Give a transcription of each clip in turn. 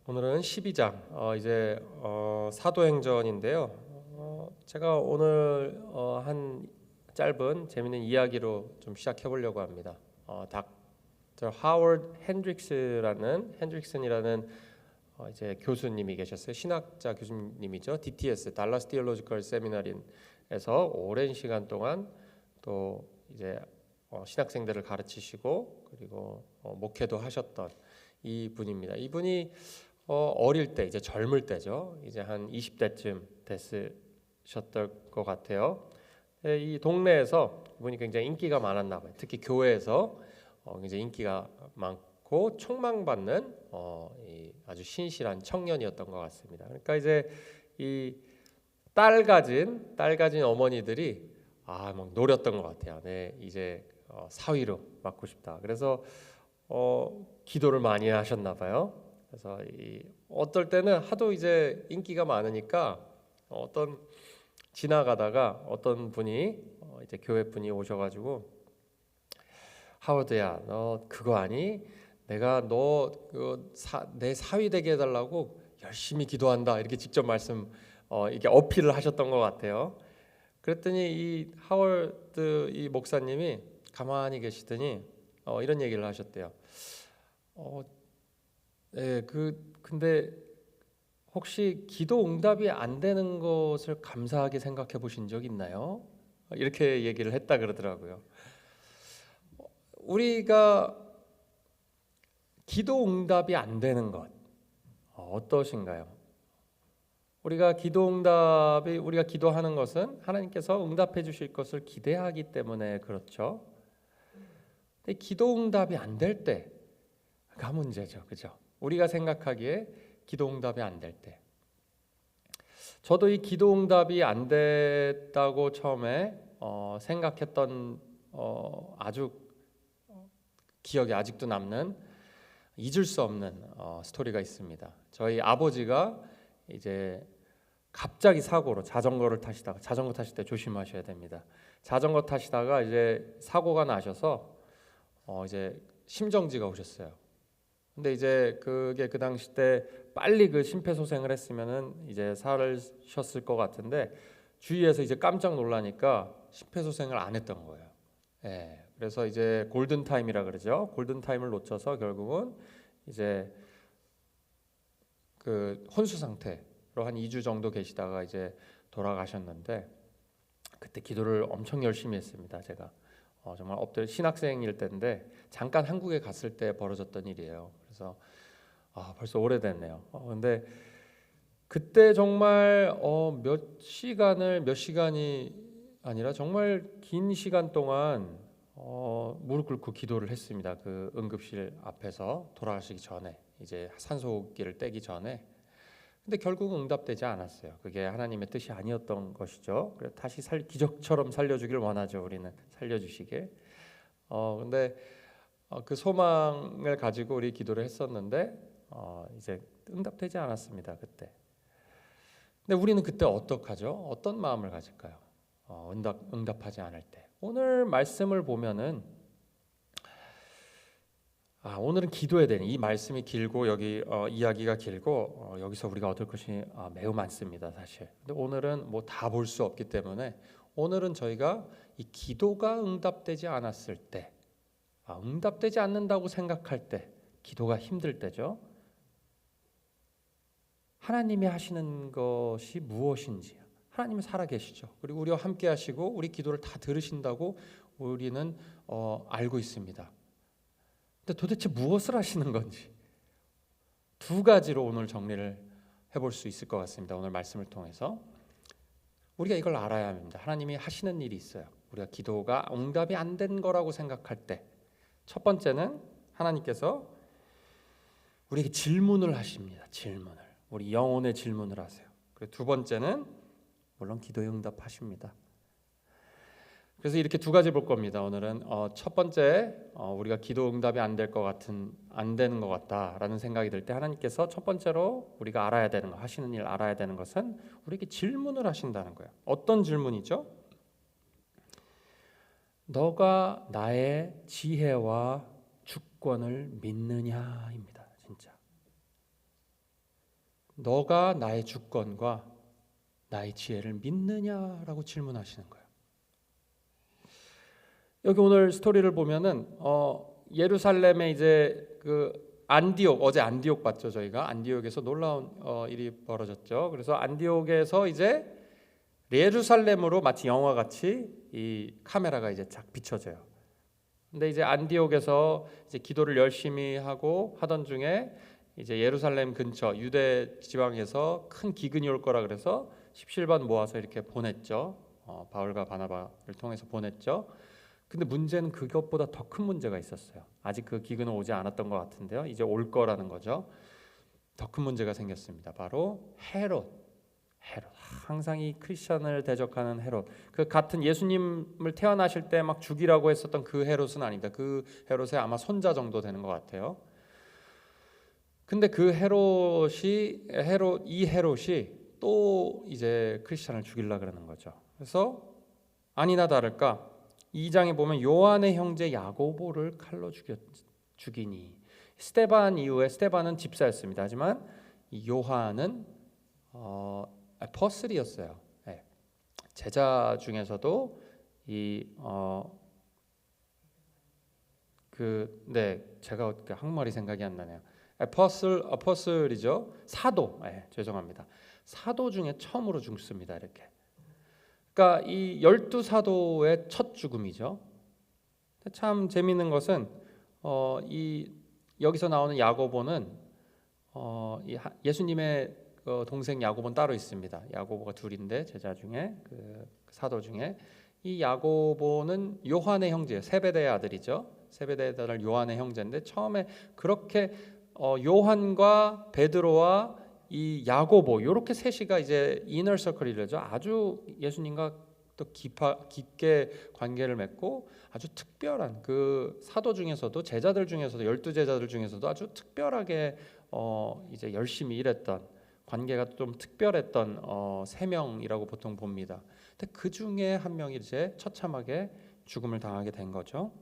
오늘은 12장 이제 사도행전인데요. 제가 오늘 한 짧은 재미있는 이야기로 좀 시작해 보려고 합니다. 닥터 하워드 핸드릭슨이라는 이제 교수님이 계셨어요. 신학자 교수님이죠. DTS 달라스 티올로지컬 세미나리에서 오랜 시간 동안 또 이제 신학생들을 가르치시고 그리고 목회도 하셨던 이 분입니다. 이분이 어릴 때 이제 젊을 때죠. 이제 한 20대쯤 됐으셨던 것 같아요. 이 동네에서 이분이 굉장히 인기가 많았나 봐요. 특히 교회에서 굉장히 인기가 많고 촉망받는 아주 신실한 청년이었던 것 같습니다. 그러니까 이제 이 딸 가진 어머니들이 막 노렸던 것 같아요. 네, 이제 사위로 맡고 싶다. 그래서 기도를 많이 하셨나 봐요. 그래서 어떨 때는 하도 이제 인기가 많으니까 지나가다가 어떤 분이 이제 교회 분이 오셔가지고, 하워드야, 너 그거 아니? 내가 너 내 사위 되게 해달라고 열심히 기도한다, 이렇게 직접 이렇게 어필을 하셨던 것 같아요. 그랬더니 이 하워드 이 목사님이 가만히 계시더니 이런 얘기를 하셨대요. 근데 혹시 기도 응답이 안 되는 것을 감사하게 생각해 보신 적 있나요? 이렇게 얘기를 했다 그러더라고요. 우리가 기도 응답이 안 되는 것 어떠신가요? 우리가 기도하는 것은 하나님께서 응답해 주실 것을 기대하기 때문에 그렇죠. 근데 기도 응답이 안 될 때가 문제죠. 그죠? 우리가 생각하기에 기도 응답이 안 될 때, 저도 이 기도 응답이 안 됐다고 처음에 생각했던 아주 기억에 아직도 남는 잊을 수 없는 스토리가 있습니다. 저희 아버지가 이제 갑자기 사고로 자전거 타실 때 조심하셔야 됩니다. 자전거 타시다가 이제 사고가 나셔서 이제 심정지가 오셨어요. 근데 이제 그게 그 당시 때 빨리 그 심폐소생을 했으면은 이제 살으셨을 것 같은데, 주위에서 이제 깜짝 놀라니까 심폐소생을 안 했던 거예요. 예. 그래서 이제 골든 타임이라 그러죠. 골든 타임을 놓쳐서 결국은 이제 그 혼수 상태로 한 2주 정도 계시다가 이제 돌아가셨는데, 그때 기도를 엄청 열심히 했습니다. 제가 정말 엎드려 신학생일 때인데 잠깐 한국에 갔을 때 벌어졌던 일이에요. 그래서 벌써 오래됐네요. 근데 그때 정말 몇 시간이 아니라 정말 긴 시간 동안 무릎 꿇고 기도를 했습니다. 그 응급실 앞에서 돌아가시기 전에, 이제 산소호흡기를 떼기 전에. 근데 결국은 응답되지 않았어요. 그게 하나님의 뜻이 아니었던 것이죠. 그래서 다시 기적처럼 살려주길 원하죠. 우리는 살려주시길. 근데 그 소망을 가지고 우리 기도를 했었는데 이제 응답되지 않았습니다. 그때. 근데 우리는 그때 어떡하죠? 어떤 마음을 가질까요? 응답하지 않을 때. 오늘 말씀을 보면은 오늘은 기도해야 되는, 이 말씀이 길고 여기 이야기가 길고 여기서 우리가 얻을 것이 매우 많습니다, 사실. 근데 오늘은 뭐 다 볼 수 없기 때문에 오늘은 저희가 이 기도가 응답되지 않았을 때, 응답되지 않는다고 생각할 때, 기도가 힘들 때죠. 하나님이 하시는 것이 무엇인지, 하나님은 살아계시죠. 그리고 우리와 함께 하시고 우리 기도를 다 들으신다고 우리는 알고 있습니다. 근데 도대체 무엇을 하시는 건지 두 가지로 오늘 정리를 해볼 수 있을 것 같습니다. 오늘 말씀을 통해서 우리가 이걸 알아야 합니다. 하나님이 하시는 일이 있어요. 우리가 기도가 응답이 안 된 거라고 생각할 때, 첫 번째는 하나님께서 우리에게 질문을 하십니다. 우리 영혼의 질문을 하세요. 그리고 두 번째는 물론 기도에 응답하십니다. 그래서 이렇게 두 가지 볼 겁니다. 오늘은 첫 번째, 우리가 기도 응답이 안 되는 것 같다라는 생각이 들 때 하나님께서 첫 번째로 우리가 알아야 되는 거, 하시는 일 알아야 되는 것은 우리에게 질문을 하신다는 거예요. 어떤 질문이죠? 너가 나의 지혜와 주권을 믿느냐입니다. 진짜. 너가 나의 주권과 나의 지혜를 믿느냐라고 질문하시는 거예요. 여기 오늘 스토리를 보면은 예루살렘에 이제 그 안디옥, 어제 안디옥 봤죠. 저희가 안디옥에서 놀라운 일이 벌어졌죠. 그래서 안디옥에서 이제 예루살렘으로 마치 영화같이 이 카메라가 이제 쫙 비춰져요. 근데 이제 안디옥에서 이제 기도를 열심히 하고 하던 중에 이제 예루살렘 근처 유대 지방에서 큰 기근이 올 거라 그래서 십실반 모아서 이렇게 보냈죠. 바울과 바나바를 통해서 보냈죠. 근데 문제는 그것보다 더 큰 문제가 있었어요. 아직 그 기근은 오지 않았던 것 같은데요. 이제 올 거라는 거죠. 더 큰 문제가 생겼습니다. 바로 헤롯. 항상 이 크리스천을 대적하는 헤롯. 그 같은 예수님을 태어나실 때 막 죽이라고 했었던 그 헤롯은 아닙니다. 그 헤롯의 아마 손자 정도 되는 것 같아요. 근데 그 헤롯이 또 이제 크리스천을 죽이려고 그러는 거죠. 그래서 아니나 다를까 2장에 보면 요한의 형제 야고보를 칼로 죽이니. 스데반 이후에 스데반은 집사였습니다. 하지만 이 요한은 아포슬이었어요. 네. 제자 중에서도 제가 한국말이 생각이 안 나네요. 아포슬이죠. 사도. 죄송합니다. 사도 중에 처음으로 죽습니다. 이렇게. 그러니까 이 12사도의 첫 죽음이죠. 참 재미있는 것은 여기서 나오는 야고보는 예수님의 동생 야고보는 따로 있습니다. 야고보가 둘인데 제자 중에 그 사도 중에 이 야고보는 요한의 형제예요. 세베대의 아들이죠. 세베대의 아들 요한의 형제인데 처음에 그렇게 요한과 베드로와 이 야고보 이렇게 셋이가 이제 이너 서클이죠. 아주 예수님과 또 깊게 관계를 맺고 아주 특별한 그 사도 중에서도 제자들 중에서도 12제자들 중에서도 아주 특별하게 이제 열심히 일했던 관계가 좀 특별했던 세 명이라고 보통 봅니다. 근데 그 중에 한 명이 이제 처참하게 죽음을 당하게 된 거죠.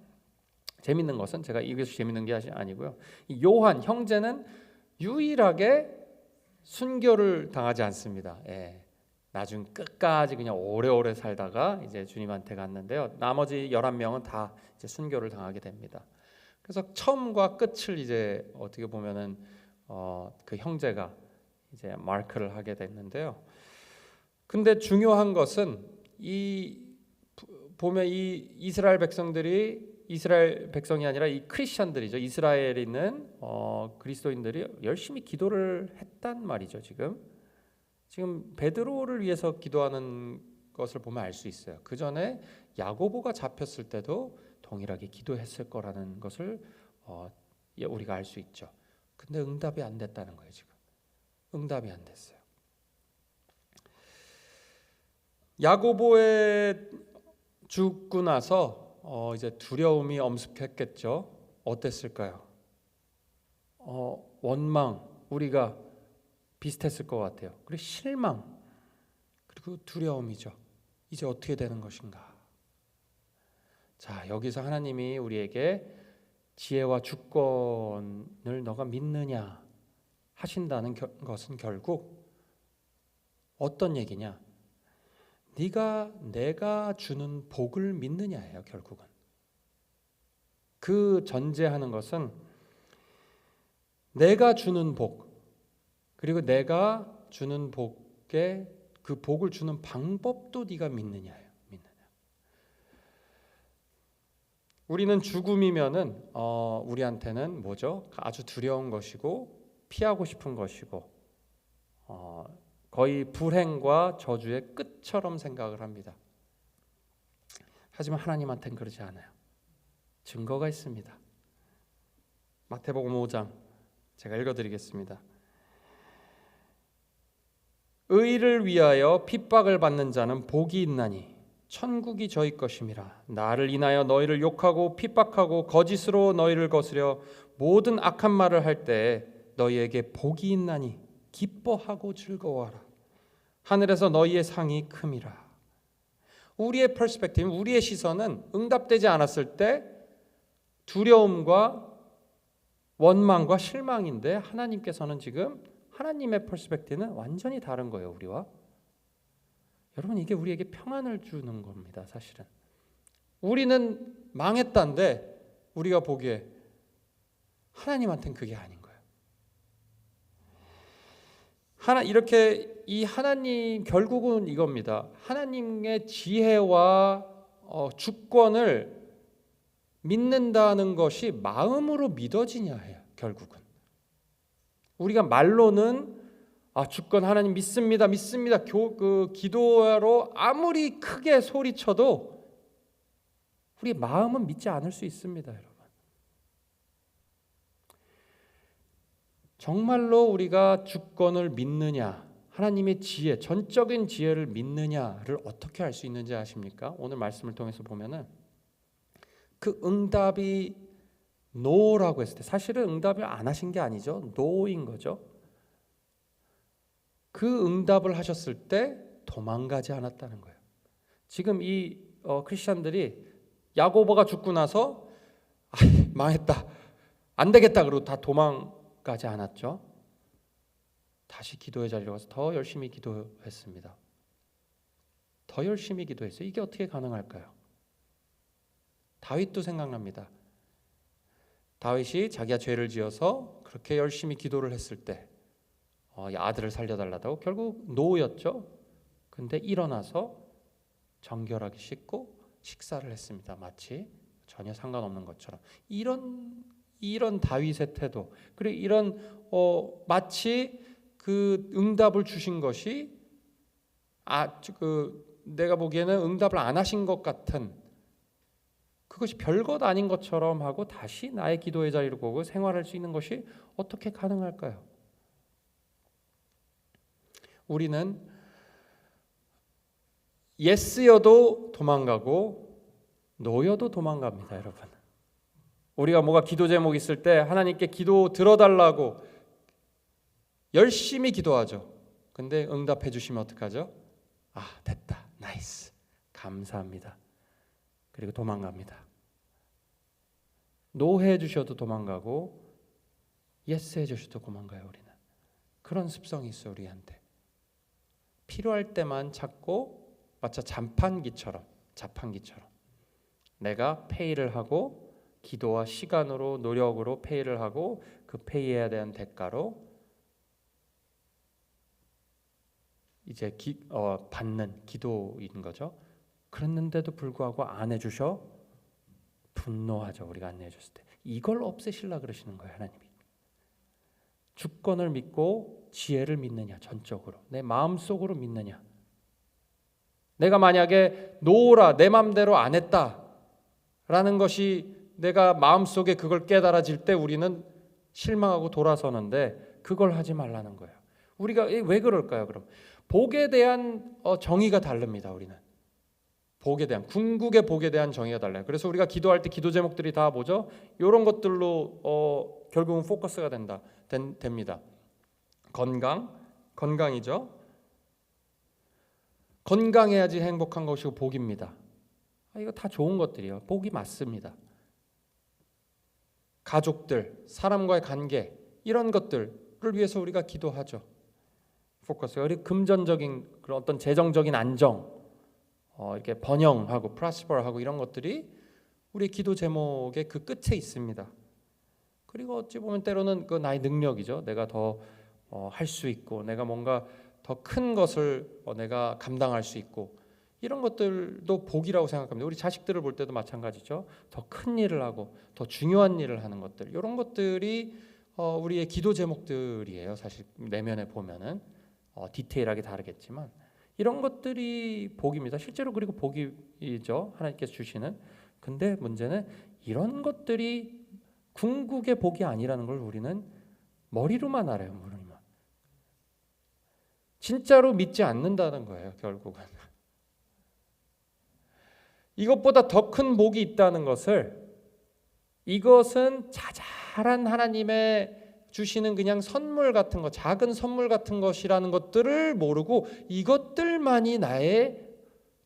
재밌는 것은 제가 이것이 재밌는 게 아니고요. 이 요한 형제는 유일하게 순교를 당하지 않습니다. 나중 끝까지 그냥 오래오래 살다가 이제 주님한테 갔는데요. 나머지 11명은 다 이제 순교를 당하게 됩니다. 그래서 처음과 끝을 이제 어떻게 보면은 그 형제가 이제 마크를 하게 됐는데요. 근데 중요한 것은 보면 이 이스라엘 백성이 아니라 이 크리스천들이죠. 이스라엘에 있는 그리스도인들이 열심히 기도를 했단 말이죠. 지금 베드로를 위해서 기도하는 것을 보면 알 수 있어요. 그 전에 야고보가 잡혔을 때도 동일하게 기도했을 거라는 것을 우리가 알 수 있죠. 근데 응답이 안 됐다는 거예요. 지금 응답이 안 됐어요. 야고보의 죽고 나서 이제 두려움이 엄습했겠죠. 어땠을까요? 원망, 우리가 비슷했을 것 같아요. 그리고 실망, 그리고 두려움이죠. 이제 어떻게 되는 것인가? 자, 여기서 하나님이 우리에게 지혜와 주권을 너가 믿느냐 하신다는 것은 결국 어떤 얘기냐? 내가 주는 복을 믿느냐예요. 결국은 그 전제하는 것은 내가 주는 복, 그리고 내가 주는 복에 그 복을 주는 방법도 네가 믿느냐예요. 우리는 죽음이면은 우리한테는 뭐죠? 아주 두려운 것이고 피하고 싶은 것이고 거의 불행과 저주의 끝처럼 생각을 합니다. 하지만 하나님한테는 그러지 않아요. 증거가 있습니다. 마태복음 5장 제가 읽어드리겠습니다. 의를 위하여 핍박을 받는 자는 복이 있나니 천국이 저희 것임이라. 나를 인하여 너희를 욕하고 핍박하고 거짓으로 너희를 거스려 모든 악한 말을 할 때 너희에게 복이 있나니 기뻐하고 즐거워하라. 하늘에서 너희의 상이 큼이라. 우리의 퍼스펙티브, 우리의 시선은 응답되지 않았을 때 두려움과 원망과 실망인데 하나님께서는 지금 하나님의 퍼스펙티브는 완전히 다른 거예요, 우리와. 여러분, 이게 우리에게 평안을 주는 겁니다. 사실은 우리는 망했다는데 우리가 보기에 하나님한테는 그게 아닌 거예요. 이렇게 이 하나님, 결국은 이겁니다. 하나님의 지혜와 주권을 믿는다는 것이 마음으로 믿어지냐 해요. 결국은 우리가 말로는 주권 하나님 믿습니다, 믿습니다. 기도로 아무리 크게 소리쳐도 우리 마음은 믿지 않을 수 있습니다, 여러분. 정말로 우리가 주권을 믿느냐, 하나님의 지혜, 전적인 지혜를 믿느냐를 어떻게 알 수 있는지 아십니까? 오늘 말씀을 통해서 보면은 그 응답이 no라고 했을 때 사실은 응답을 안 하신 게 아니죠. no인 거죠. 그 응답을 하셨을 때 도망가지 않았다는 거예요. 지금 이 크리스천들이 야고보가 죽고 나서 망했다, 안 되겠다 그러고 다 도망가지 않았죠. 다시 기도의 자리로 가서 더 열심히 기도했습니다. 더 열심히 기도했어요. 이게 어떻게 가능할까요? 다윗도 생각납니다. 다윗이 자기가 죄를 지어서 그렇게 열심히 기도를 했을 때 아들을 살려달라고 결국 노였죠. 근데 일어나서 정결하게 씻고 식사를 했습니다. 마치 전혀 상관없는 것처럼. 이런 다윗의 태도, 그리고 이런 마치 그 응답을 주신 것이 내가 보기에는 응답을 안 하신 것 같은, 그것이 별것 아닌 것처럼 하고 다시 나의 기도의 자리로 오고 생활할 수 있는 것이 어떻게 가능할까요? 우리는 예스여도 도망가고 노여도 도망갑니다, 여러분. 우리가 뭐가 기도 제목 있을 때 하나님께 기도 들어달라고 열심히 기도하죠. 근데 응답해 주시면 어떡하죠? 됐다, 나이스, 감사합니다. 그리고 도망갑니다. 노해 주셔도 도망가고 예스 해 주셔도 도망가요. 우리는 그런 습성이 있어요. 우리한테 필요할 때만 찾고, 마치 자판기처럼 내가 페이를 하고 기도와 시간으로 노력으로 페이를 하고 그 페이에 대한 대가로 이제 받는 기도인 거죠. 그랬는데도 불구하고 안 해주셔 분노하죠. 우리가 안 해줬을 때 이걸 없애시려 그러시는 거예요. 하나님이 주권을 믿고 지혜를 믿느냐, 전적으로 내 마음속으로 믿느냐. 내가 만약에 노라 내 마음대로 안 했다라는 것이 내가 마음속에 그걸 깨달아질 때 우리는 실망하고 돌아서는데 그걸 하지 말라는 거예요. 우리가 왜 그럴까요? 그럼 복에 대한 정의가 다릅니다. 우리는 복에 대한, 궁극의 복에 대한 정의가 달라요. 그래서 우리가 기도할 때 기도 제목들이 다 뭐죠? 이런 것들로 결국은 포커스가 됩니다. 건강이죠. 건강해야지 행복한 것이고 복입니다. 이거 다 좋은 것들이에요. 복이 맞습니다. 가족들, 사람과의 관계, 이런 것들을 위해서 우리가 기도하죠. 포커스가. 그리고 금전적인 그런 어떤 재정적인 안정, 이렇게 번영하고 프라스퍼하고 이런 것들이 우리 기도 제목의 그 끝에 있습니다. 그리고 어찌 보면 때로는 그 나의 능력이죠. 내가 더 할 수 있고, 내가 뭔가 더 큰 것을 내가 감당할 수 있고, 이런 것들도 복이라고 생각합니다. 우리 자식들을 볼 때도 마찬가지죠. 더 큰 일을 하고 더 중요한 일을 하는 것들, 이런 것들이 우리의 기도 제목들이에요. 사실 내면에 보면은 디테일하게 다르겠지만 이런 것들이 복입니다. 실제로 그리고 복이죠. 하나님께서 주시는. 근데 문제는 이런 것들이 궁극의 복이 아니라는 걸 우리는 머리로만 알아요. 머리로만. 진짜로 믿지 않는다는 거예요. 결국은 이것보다 더 큰 복이 있다는 것을, 이것은 자잘한 하나님의 주시는 그냥 선물 같은 것, 작은 선물 같은 것이라는 것들을 모르고 이것들만이 나의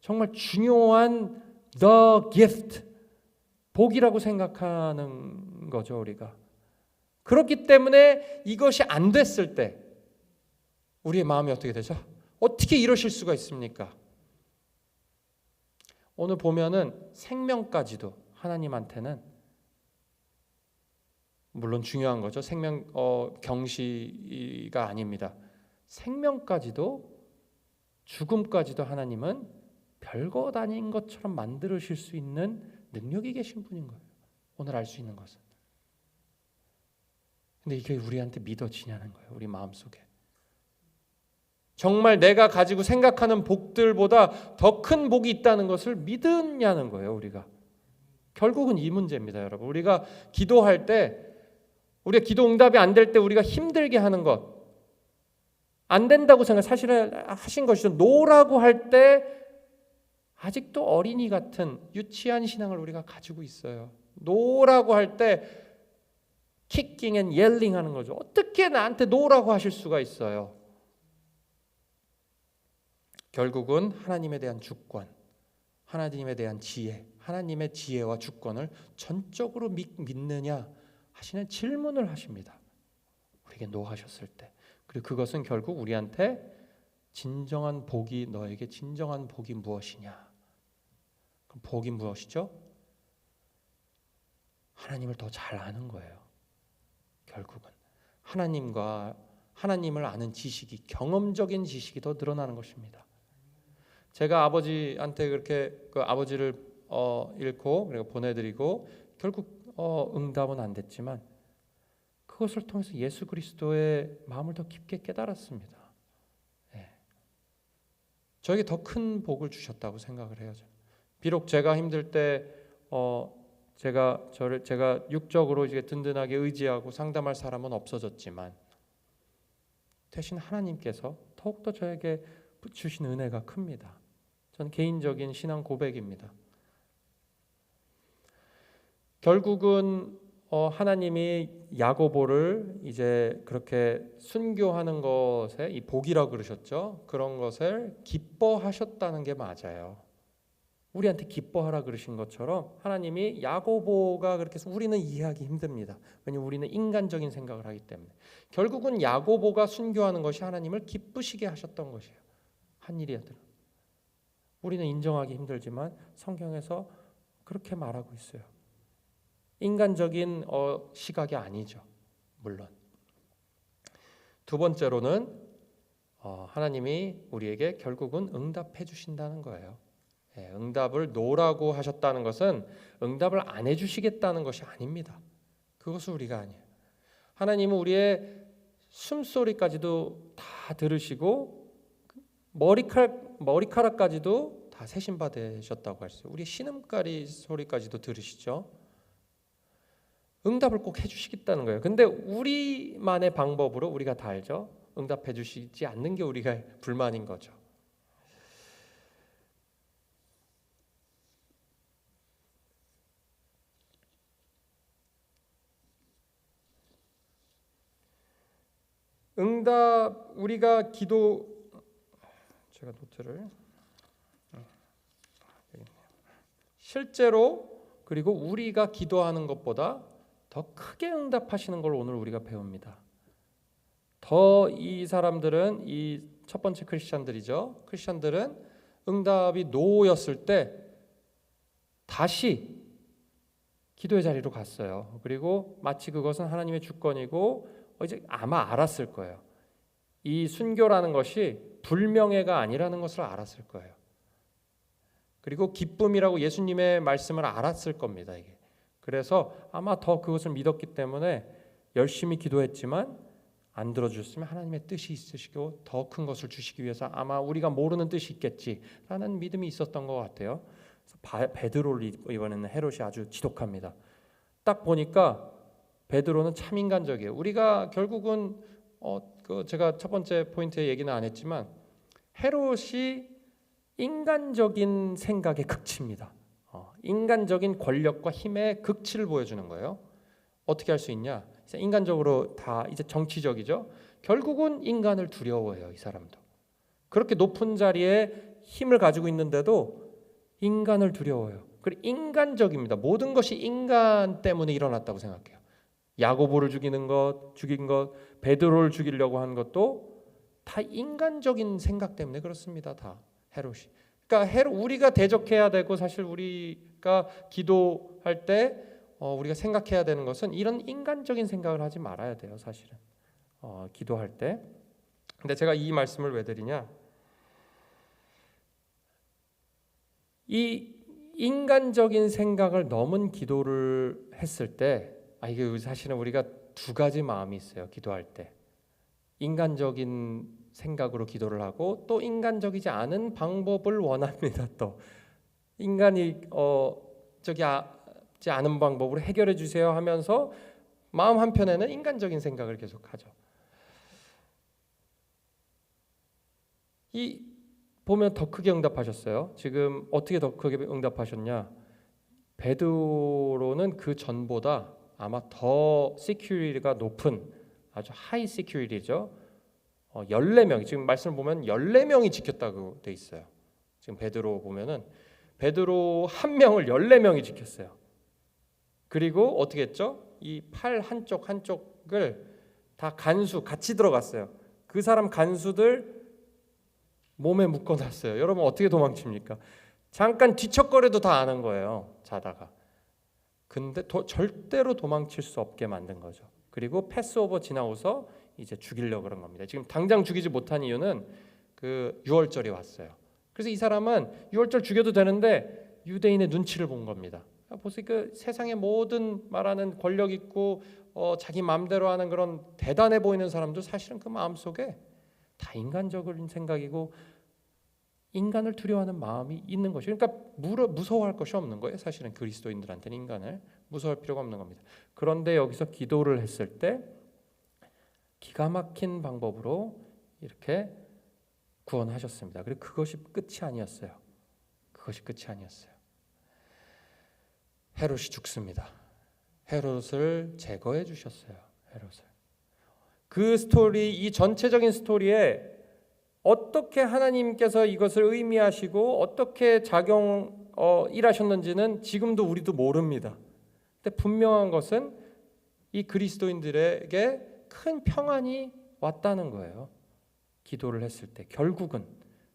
정말 중요한 the gift, 복이라고 생각하는 거죠. 우리가 그렇기 때문에 이것이 안 됐을 때, 우리의 마음이 어떻게 되죠? 어떻게 이러실 수가 있습니까? 오늘 보면은 생명까지도 하나님한테는 물론 중요한 거죠. 생명 경시가 아닙니다. 생명까지도 죽음까지도 하나님은 별것 아닌 것처럼 만드실 수 있는 능력이 계신 분인 거예요. 오늘 알 수 있는 것은. 근데 이게 우리한테 믿어지냐는 거예요. 우리 마음속에. 정말 내가 가지고 생각하는 복들보다 더 큰 복이 있다는 것을 믿느냐는 거예요. 우리가. 결국은 이 문제입니다, 여러분. 우리가 기도할 때, 우리가 기도 응답이 안 될 때 우리가 힘들게 하는 것, 안 된다고 사실은 하신 것이죠. 노라고 할 때 아직도 어린이 같은 유치한 신앙을 우리가 가지고 있어요. 노라고 할 때 키킹 앤 옐링 하는 거죠. 어떻게 나한테 노라고 하실 수가 있어요? 결국은 하나님에 대한 주권, 하나님에 대한 지혜, 하나님의 지혜와 주권을 전적으로 믿느냐 하시는 질문을 하십니다. 우리에게 노하셨을 때. 그리고 그것은 결국 우리한테 진정한 복이, 너에게 진정한 복이 무엇이냐? 그럼 복이 무엇이죠? 하나님을 더 잘 아는 거예요. 결국은 하나님을 아는 지식이, 경험적인 지식이 더 늘어나는 것입니다. 제가 아버지한테 그렇게 아버지를 잃고 그리고 보내드리고 결국 응답은 안 됐지만 그것을 통해서 예수 그리스도의 마음을 더 깊게 깨달았습니다. 네. 저에게 더 큰 복을 주셨다고 생각을 해요. 비록 제가 힘들 때 제가 육적으로 이제 든든하게 의지하고 상담할 사람은 없어졌지만 대신 하나님께서 더욱더 저에게 주신 은혜가 큽니다. 전 개인적인 신앙 고백입니다. 결국은 하나님이 야고보를 이제 그렇게 순교하는 것에 이 복이라고 그러셨죠. 그런 것을 기뻐하셨다는 게 맞아요. 우리한테 기뻐하라 그러신 것처럼 하나님이 야고보가 그렇게 해서 우리는 이해하기 힘듭니다. 왜냐하면 우리는 인간적인 생각을 하기 때문에. 결국은 야고보가 순교하는 것이 하나님을 기쁘시게 하셨던 것이에요. 한 일이었더라. 우리는 인정하기 힘들지만 성경에서 그렇게 말하고 있어요. 인간적인 시각이 아니죠. 물론. 두 번째로는 하나님이 우리에게 결국은 응답해 주신다는 거예요. 응답을 노라고 하셨다는 것은 응답을 안 해주시겠다는 것이 아닙니다. 그것은 우리가 아니에요. 하나님은 우리의 숨소리까지도 다 들으시고 머리카락까지도 다 세신 받으셨다고 했어요. 우리의 신음가리 소리까지도 들으시죠. 응답을 꼭 해주시겠다는 거예요. 근데 우리만의 방법으로 우리가 다 알죠. 응답해 주시지 않는 게 우리가 불만인 거죠. 응답, 우리가 제가 노트를 실제로 그리고 우리가 기도하는 것보다 더 크게 응답하시는 걸 오늘 우리가 배웁니다. 더 이 사람들은, 이 첫 번째 크리스찬들이죠. 크리스찬들은 응답이 노였을 때 다시 기도의 자리로 갔어요. 그리고 마치 그것은 하나님의 주권이고 이제 아마 알았을 거예요. 이 순교라는 것이 불명예가 아니라는 것을 알았을 거예요. 그리고 기쁨이라고 예수님의 말씀을 알았을 겁니다. 이게. 그래서 아마 더 그것을 믿었기 때문에 열심히 기도했지만 안 들어주셨으면 하나님의 뜻이 있으시고 더 큰 것을 주시기 위해서 아마 우리가 모르는 뜻이 있겠지라는 믿음이 있었던 것 같아요. 그래서 베드로를 이번에는 헤롯이 아주 지독합니다. 딱 보니까 베드로는 참 인간적이에요. 우리가 결국은 제가 첫 번째 포인트에 얘기는 안 했지만 헤롯이 인간적인 생각의 극치입니다. 인간적인 권력과 힘의 극치를 보여주는 거예요. 어떻게 할 수 있냐? 인간적으로 다 이제 정치적이죠. 결국은 인간을 두려워해요. 이 사람도. 그렇게 높은 자리에 힘을 가지고 있는데도 인간을 두려워해요. 그리고 인간적입니다. 모든 것이 인간 때문에 일어났다고 생각해요. 야고보를 죽인 것, 베드로를 죽이려고 한 것도 다 인간적인 생각 때문에 그렇습니다. 다 헤롯이. 그러니까 헤롯, 우리가 대적해야 되고 사실 우리가 기도할 때 우리가 생각해야 되는 것은 이런 인간적인 생각을 하지 말아야 돼요. 사실은 기도할 때. 근데 제가 이 말씀을 왜 드리냐? 이 인간적인 생각을 넘은 기도를 했을 때, 이게 사실은 우리가 두 가지 마음이 있어요. 기도할 때. 인간적인 생각으로 기도를 하고 또 인간적이지 않은 방법을 원합니다. 또 인간이 적이지 않은 방법으로 해결해 주세요 하면서 마음 한편에는 인간적인 생각을 계속하죠. 이 보면 더 크게 응답하셨어요. 지금 어떻게 더 크게 응답하셨냐? 베드로는 그 전보다 아마 더 시큐리티가 높은 아주 하이 시큐리티죠. 14명, 지금 말씀을 보면 14명이 지켰다고 돼 있어요. 지금 베드로 보면은 베드로 한 명을 14명이 지켰어요. 그리고 어떻게 했죠? 이 팔 한쪽을 다 간수 같이 들어갔어요. 그 사람 간수들 몸에 묶어놨어요. 여러분 어떻게 도망칩니까? 잠깐 뒤척거려도 다 아는 거예요. 자다가. 근데 절대로 도망칠 수 없게 만든 거죠. 그리고 패스오버 지나고서 이제 죽이려고 그런 겁니다. 지금 당장 죽이지 못한 이유는 그 유월절이 왔어요. 그래서 이 사람은 유월절 죽여도 되는데 유대인의 눈치를 본 겁니다. 보세요. 그 세상의 모든 말하는 권력 있고 자기 마음대로 하는 그런 대단해 보이는 사람도 사실은 그 마음속에 다 인간적인 생각이고 인간을 두려워하는 마음이 있는 것이, 그러니까 무서워할 것이 없는 거예요. 사실은 그리스도인들한테는 인간을 무서워할 필요가 없는 겁니다. 그런데 여기서 기도를 했을 때 기가 막힌 방법으로 이렇게 구원하셨습니다. 그리고 그것이 끝이 아니었어요. 그것이 끝이 아니었어요. 헤롯이 죽습니다. 헤롯을 제거해 주셨어요. 헤롯을. 그 스토리, 이 전체적인 스토리에 어떻게 하나님께서 이것을 의미하시고 어떻게 일하셨는지는 지금도 우리도 모릅니다. 근데 분명한 것은 이 그리스도인들에게 큰 평안이 왔다는 거예요. 기도를 했을 때 결국은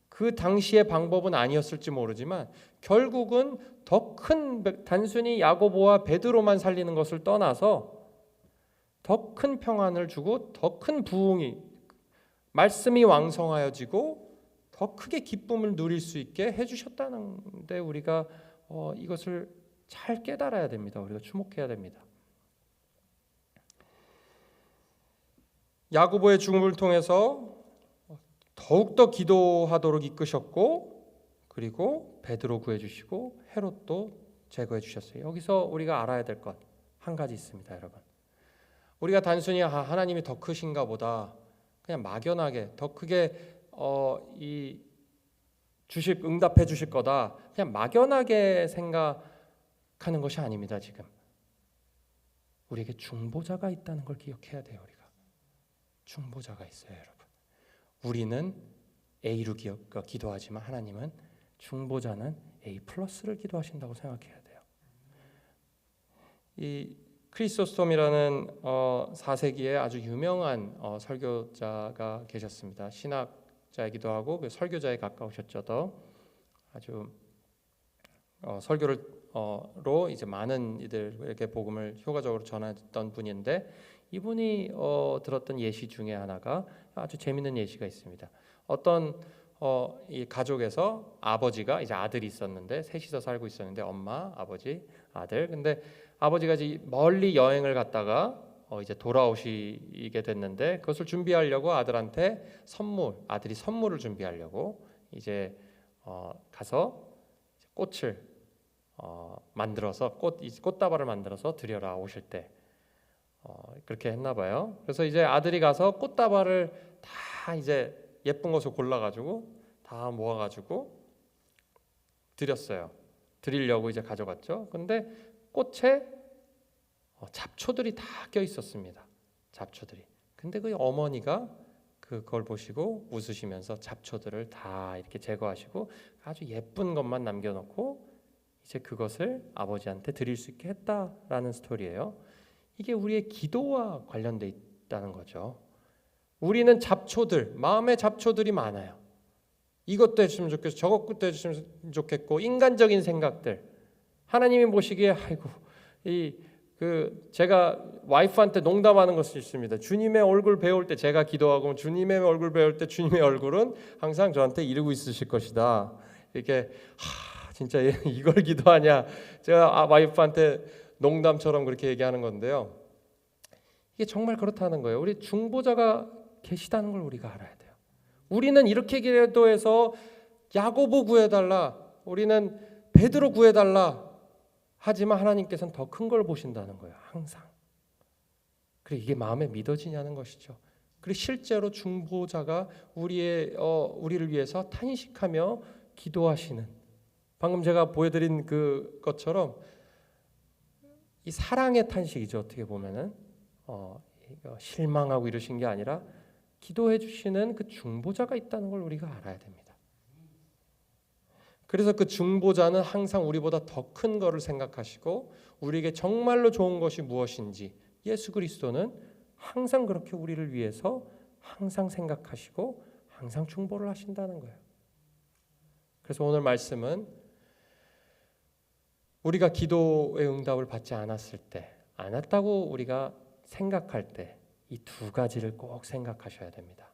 그 당시의 방법은 아니었을지 모르지만 결국은 더 큰, 단순히 야고보와 베드로만 살리는 것을 떠나서 더 큰 평안을 주고 더 큰 부흥이, 말씀이 왕성하여지고 더 크게 기쁨을 누릴 수 있게 해주셨다는데 우리가 이것을 잘 깨달아야 됩니다. 우리가 주목해야 됩니다. 야고보의 죽음을 통해서 더욱더 기도하도록 이끄셨고, 그리고 베드로 구해주시고 헤롯도 제거해 주셨어요. 여기서 우리가 알아야 될 것 한 가지 있습니다. 여러분, 우리가 단순히 하나님이 더 크신가 보다 그냥 막연하게 더 크게 응답해 주실 거다 그냥 막연하게 생각하는 것이 아닙니다. 지금 우리에게 중보자가 있다는 걸 기억해야 돼요. 우리가 중보자가 있어요. 여러분, 우리는 A로 기도하지만 하나님은 중보자는 A 플러스를 기도하신다고 생각해야 돼요. 이 크리소스톰이라는 4세기에 아주 유명한 설교자가 계셨습니다. 신학자이기도 하고 그 설교자에 가까우셨죠. 더 아주 설교로 이제 많은 이들에게 복음을 효과적으로 전했던 분인데, 이분이 들었던 예시 중에 하나가 아주 재밌는 예시가 있습니다. 어떤 이 가족에서 아버지가, 이제 아들이 있었는데 셋이서 살고 있었는데 엄마, 아버지, 아들. 근데 아버지가 이제 멀리 여행을 갔다가 이제 돌아오시게 됐는데 그것을 준비하려고 아들한테 아들이 선물을 준비하려고 이제 가서 꽃을 만들어서 꽃다발을 만들어서 드려라 오실 때 그렇게 했나 봐요. 그래서 이제 아들이 가서 꽃다발을 다 이제 예쁜 것을 골라가지고 다 모아가지고 드리려고 이제 가져갔죠. 근데 꽃에 잡초들이 다 껴 있었습니다. 잡초들이. 근데 그 어머니가 그걸 보시고 웃으시면서 잡초들을 다 이렇게 제거하시고 아주 예쁜 것만 남겨놓고 이제 그것을 아버지한테 드릴 수 있게 했다라는 스토리예요. 이게 우리의 기도와 관련돼 있다는 거죠. 우리는 잡초들, 마음의 잡초들이 많아요. 이것도 해주시면 좋겠고 저것도 해주시면 좋겠고 인간적인 생각들. 하나님이 보시기에 아이고 제가 와이프한테 농담하는 것이 있습니다. 주님의 얼굴 배울 때 제가 기도하고 주님의 얼굴 배울 때 주님의 얼굴은 항상 저한테 이러고 있으실 것이다. 이렇게 진짜 이걸 기도하냐. 제가 와이프한테 농담처럼 그렇게 얘기하는 건데요. 이게 정말 그렇다는 거예요. 우리 중보자가 계시다는 걸 우리가 알아야 돼요. 우리는 이렇게 기도해서 야고보 구해달라, 우리는 베드로 구해달라 하지만 하나님께서는 더 큰 걸 보신다는 거예요. 항상. 그리고 이게 마음에 믿어지냐는 것이죠. 그리고 실제로 중보자가 우리를 위해서 탄식하며 기도하시는, 방금 제가 보여드린 것처럼 이 사랑의 탄식이죠. 어떻게 보면은 실망하고 이러신 게 아니라 기도해 주시는 그 중보자가 있다는 걸 우리가 알아야 됩니다. 그래서 그 중보자는 항상 우리보다 더 큰 거를 생각하시고 우리에게 정말로 좋은 것이 무엇인지, 예수 그리스도는 항상 그렇게 우리를 위해서 항상 생각하시고 항상 중보를 하신다는 거예요. 그래서 오늘 말씀은 우리가 기도의 응답을 받지 않았을 때, 않았다고 우리가 생각할 때 이 두 가지를 꼭 생각하셔야 됩니다.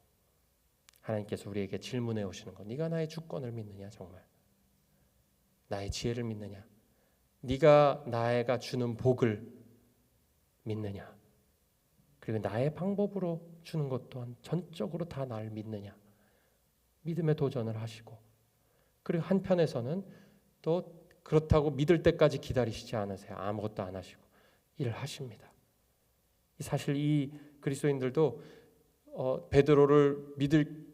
하나님께서 우리에게 질문해 오시는 것, 네가 나의 주권을 믿느냐, 정말 나의 지혜를 믿느냐, 네가 나가 주는 복을 믿느냐, 그리고 나의 방법으로 주는 것 또한 전적으로 다 나를 믿느냐, 믿음의 도전을 하시고, 그리고 한편에서는 또 그렇다고 믿을 때까지 기다리시지 않으세요. 아무것도 안 하시고 일을 하십니다. 사실 이 그리스도인들도 베드로를 믿을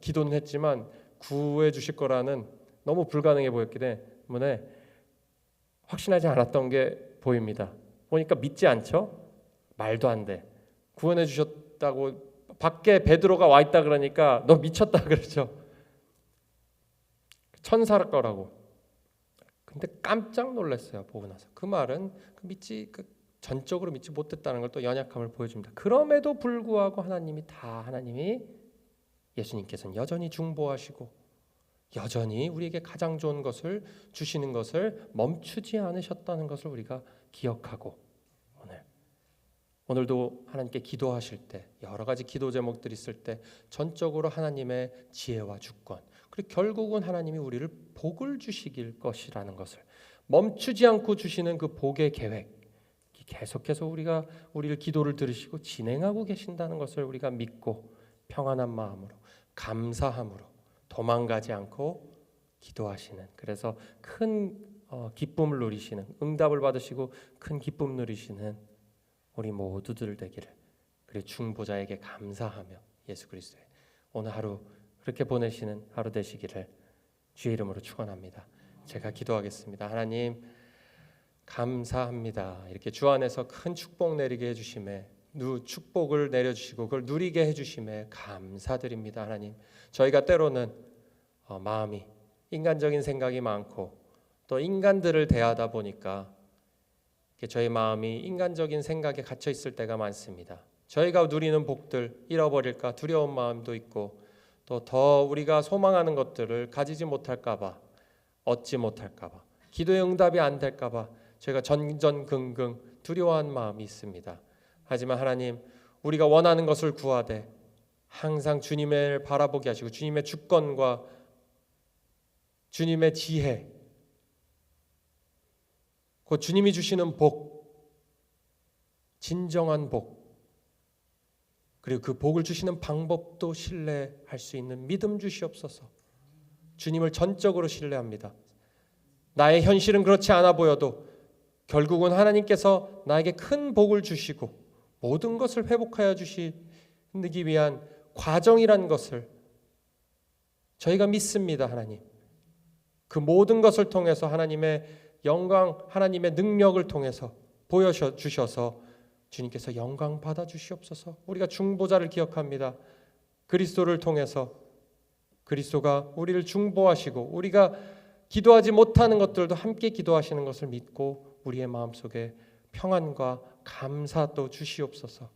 기도는 했지만 구해 주실 거라는 너무 불가능해 보였기 때문에 확신하지 않았던 게 보입니다. 보니까 믿지 않죠? 말도 안 돼. 구원해 주셨다고 밖에 베드로가 와 있다 그러니까 너 미쳤다 그러죠. 천사일 거라고. 근데 깜짝 놀랐어요. 보고 나서. 그 말은 전적으로 믿지 못했다는 걸 또 연약함을 보여줍니다. 그럼에도 불구하고 하나님이 예수님께서는 여전히 중보하시고 여전히 우리에게 가장 좋은 것을 주시는 것을 멈추지 않으셨다는 것을 우리가 기억하고, 오늘도 하나님께 기도하실 때, 여러 가지 기도 제목들이 있을 때 전적으로 하나님의 지혜와 주권, 그리고 결국은 하나님이 우리를 복을 주시길 것이라는 것을 멈추지 않고 주시는 그 복의 계획, 계속해서 우리를 기도를 들으시고 진행하고 계신다는 것을 우리가 믿고 평안한 마음으로 감사함으로 도망가지 않고 기도하시는, 그래서 큰 기쁨을 누리시는, 응답을 받으시고 큰 기쁨 누리시는 우리 모두들 되기를, 그리고 중보자에게 감사하며 예수 그리스도의 오늘 하루 그렇게 보내시는 하루 되시기를 주의 이름으로 축원합니다. 제가 기도하겠습니다. 하나님 감사합니다. 이렇게 주 안에서 큰 축복 내리게 해주심에, 축복을 내려주시고 그걸 누리게 해주심에 감사드립니다. 하나님, 저희가 때로는 마음이 인간적인 생각이 많고 또 인간들을 대하다 보니까 저희 마음이 인간적인 생각에 갇혀 있을 때가 많습니다. 저희가 누리는 복들 잃어버릴까 두려운 마음도 있고, 또 더 우리가 소망하는 것들을 가지지 못할까 봐, 얻지 못할까 봐, 기도의 응답이 안 될까 봐 저희가 전전긍긍 두려워한 마음이 있습니다. 하지만 하나님, 우리가 원하는 것을 구하되 항상 주님을 바라보게 하시고 주님의 주권과 주님의 지혜, 곧 주님이 주시는 복, 진정한 복, 그리고 그 복을 주시는 방법도 신뢰할 수 있는 믿음 주시옵소서. 주님을 전적으로 신뢰합니다. 나의 현실은 그렇지 않아 보여도 결국은 하나님께서 나에게 큰 복을 주시고 모든 것을 회복하여 주시기 위한 과정이란 것을 저희가 믿습니다. 하나님, 그 모든 것을 통해서 하나님의 영광, 하나님의 능력을 통해서 보여주셔서 주님께서 영광 받아 주시옵소서. 우리가 중보자를 기억합니다. 그리스도를 통해서 그리스도가 우리를 중보하시고 우리가 기도하지 못하는 것들도 함께 기도하시는 것을 믿고 우리의 마음속에 평안과 감사도 주시옵소서.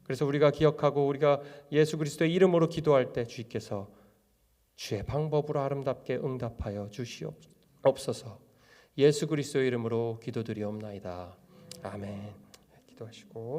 그래서 우리가 기억하고 우리가 예수 그리스도의 이름으로 기도할 때 주께서 주의 방법으로 아름답게 응답하여 주시옵소서. 예수 그리스도의 이름으로 기도드리옵나이다. 아멘. 기도하시고